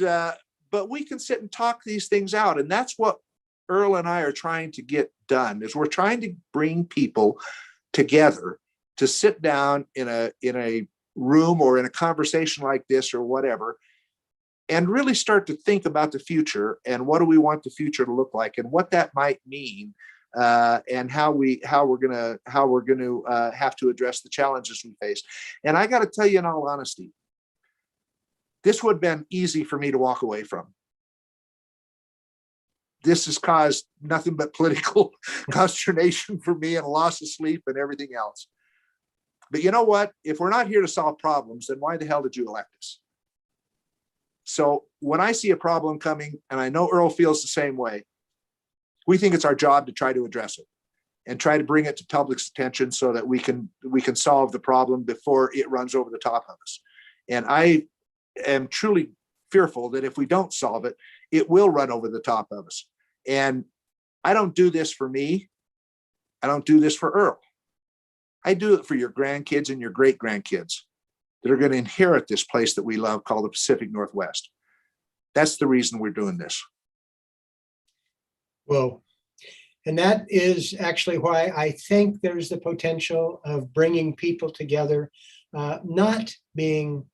S3: we can sit and talk these things out, and that's what Earl and I are trying to get done. Is we're trying to bring people together to sit down in a room or in a conversation like this or whatever, and really start to think about the future and what do we want the future to look like and what that might mean, and how we're going to have to address the challenges we face. And I got to tell you, in all honesty, this would have been easy for me to walk away from. This has caused nothing but political consternation for me and a loss of sleep and everything else. But you know what? If we're not here to solve problems, then why the hell did you elect us? So when I see a problem coming, and I know Earl feels the same way, we think it's our job to try to address it and try to bring it to public's attention so that we can solve the problem before it runs over the top of us. And I am truly fearful that if we don't solve it, it will run over the top of us. And I don't do this for me. I don't do this for Earl. I do it for your grandkids and your great grandkids that are going to inherit this place that we love called the Pacific Northwest. That's the reason we're doing this.
S2: Well, and that is actually why I think there's the potential of bringing people together, not being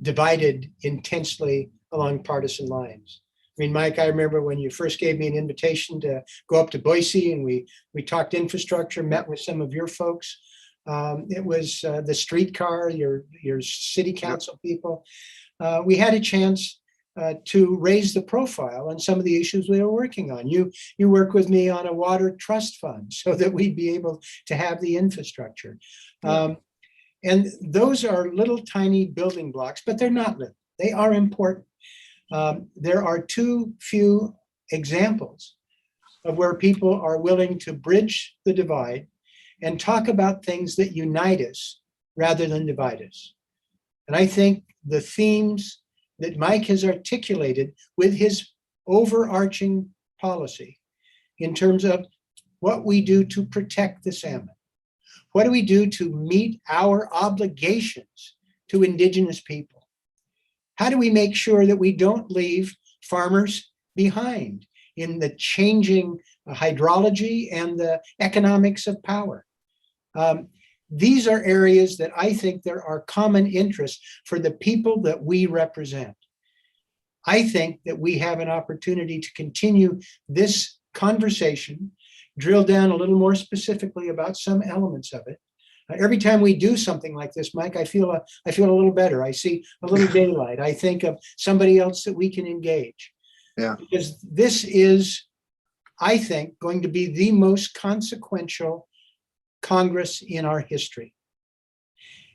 S2: divided intensely along partisan lines. I mean, Mike, I remember when you first gave me an invitation to go up to Boise and we talked infrastructure, met with some of your folks. It was the streetcar, your city council people. We had a chance to raise the profile on some of the issues we were working on. You work with me on a water trust fund so that we'd be able to have the infrastructure. And those are little tiny building blocks, but they're not little. They are important. There are too few examples of where people are willing to bridge the divide and talk about things that unite us rather than divide us. And I think the themes that Mike has articulated with his overarching policy in terms of what we do to protect the salmon, what do we do to meet our obligations to Indigenous people? How do we make sure that we don't leave farmers behind in the changing hydrology and the economics of power? these are areas that I think there are common interests for the people that we represent. I think that we have an opportunity to continue this conversation, drill down a little more specifically about some elements of it. Every time we do something like this, Mike, I feel a little better. I see a little daylight. I think of somebody else that we can engage.
S3: Yeah.
S2: Because this is, I think, going to be the most consequential Congress in our history.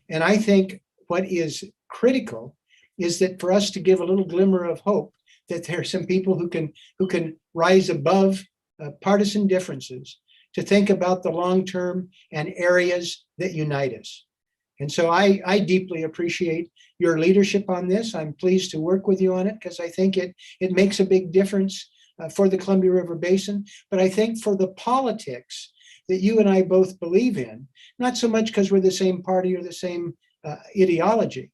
S2: And I think what is critical is that for us to give a little glimmer of hope that there are some people who can rise above partisan differences to think about the long term and areas that unite us. And so I deeply appreciate your leadership on this. I'm pleased to work with you on it because I think it makes a big difference for the Columbia River Basin. But I think for the politics that you and I both believe in, not so much because we're the same party or the same ideology,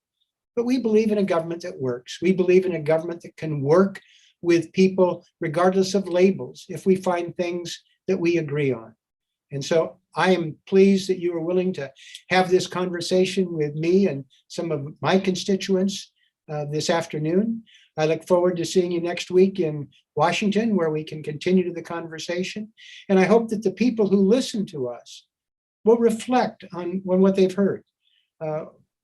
S2: but we believe in a government that works. We believe in a government that can work with people regardless of labels if we find things that we agree on. And so I am pleased that you are willing to have this conversation with me and some of my constituents this afternoon. I look forward to seeing you next week in Washington, where we can continue the conversation. And I hope that the people who listen to us will reflect on what they've heard.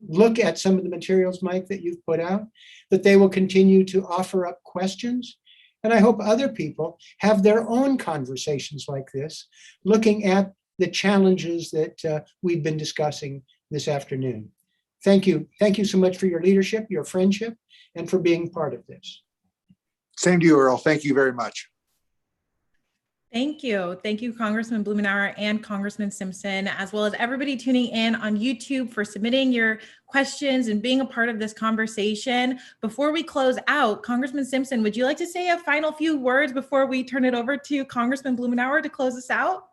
S2: Look at some of the materials, Mike, that you've put out, that they will continue to offer up questions. And I hope other people have their own conversations like this, looking at the challenges that we've been discussing this afternoon. Thank you. Thank you so much for your leadership, your friendship, and for being part of this.
S3: Same to you, Earl. Thank you very much.
S1: Thank you. Thank you, Congressman Blumenauer and Congressman Simpson, as well as everybody tuning in on YouTube for submitting your questions and being a part of this conversation. Before we close out, Congressman Simpson, would you like to say a final few words before we turn it over to Congressman Blumenauer to close us out?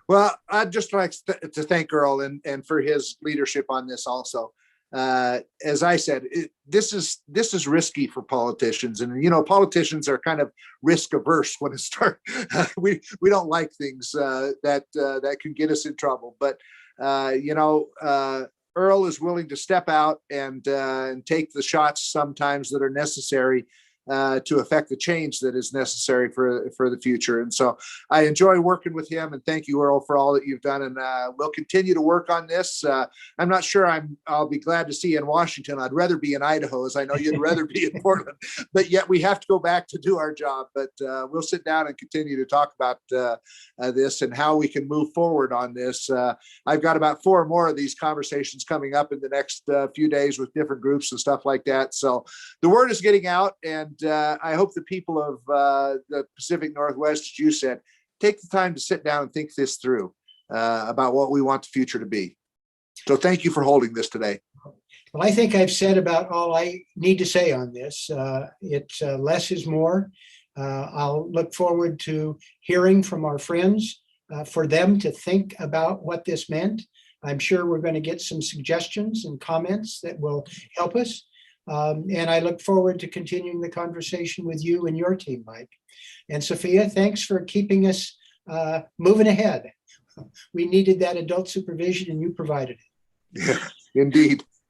S3: Well, I'd just like to thank Earl and for his leadership on this also. As I said, this is risky for politicians, and politicians are kind of risk averse when it starts. We don't like things that can get us in trouble. But Earl is willing to step out and take the shots sometimes that are necessary to affect the change that is necessary for the future. And so I enjoy working with him, and thank you, Earl, for all that you've done. And we'll continue to work on this. I'm not sure I'll be glad to see you in Washington. I'd rather be in Idaho, as I know you'd rather be in Portland, but yet we have to go back to do our job. But we'll sit down and continue to talk about this and how we can move forward on this. I've got about 4 more of these conversations coming up in the next few days with different groups and stuff like that. So the word is getting out, and I hope the people of the Pacific Northwest, as you said, take the time to sit down and think this through about what we want the future to be. So thank you for holding this today.
S2: Well, I think I've said about all I need to say on this. It's less is more. I'll look forward to hearing from our friends for them to think about what this meant. I'm sure we're going to get some suggestions and comments that will help us. And I look forward to continuing the conversation with you and your team, Mike. And Sophia, thanks for keeping us moving ahead. We needed that adult supervision, and you provided it.
S3: Yeah, indeed.